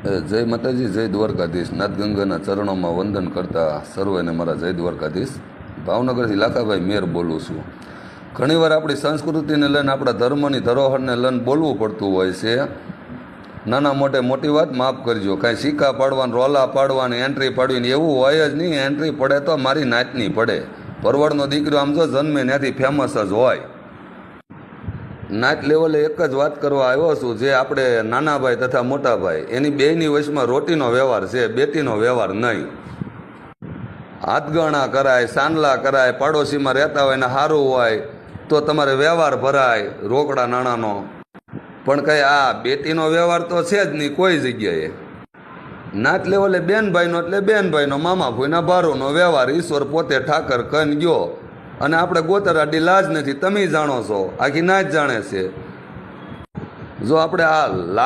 જય માતાજી, જય દ્વારકાધીશ. નાથગંગાના ચરણોમાં વંદન કરતા સર્વેને મારા જય દ્વારકાધીશ. ભાવનગરથી લાખાભાઈ મેર બોલું છું. ઘણીવાર આપણી સંસ્કૃતિને લઈને, આપણા ધર્મની ધરોહરને લઈને બોલવું પડતું હોય છે. નાના મોટે મોટી વાત માફ કરજો. કાંઈ સિક્કા પાડવાનું, રોલા પાડવાની, એન્ટ્રી પાડવીને એવું હોય જ નહીં. એન્ટ્રી પડે તો મારી નાતની પડે. પરવડનો દીકરો આમ જો જન્મે ત્યાંથી ફેમસ જ હોય. નાત લેવલે એક જ વાત કરવા આવ્યો છું. જે આપણે નાના ભાઈ તથા મોટા ભાઈ, એની બેયની વચમાં રોટીનો વ્યવહાર છે, બેટીનો વ્યવહાર નહીં. હાથગણા કરાય, સાનલા કરાય, પાડોશીમાં રહેતા હોય ને સારું હોય તો તમારે વ્યવહાર ભરાય રોકડા નાણાંનો. પણ કંઈ આ બેટીનો વ્યવહાર તો છે જ નહીં કોઈ જગ્યાએ. નાત લેવલે બેનભાઈનો એટલે બેનભાઈનો, મામા ભૂઈના ભારોનો વ્યવહાર. ઈશ્વર પોતે ઠાકર કન ગયો અને આપણે ગોતરાડી લાજ નથી. તમે જાણો છો, આખી નાચ જાણે છે. જો આપણે આ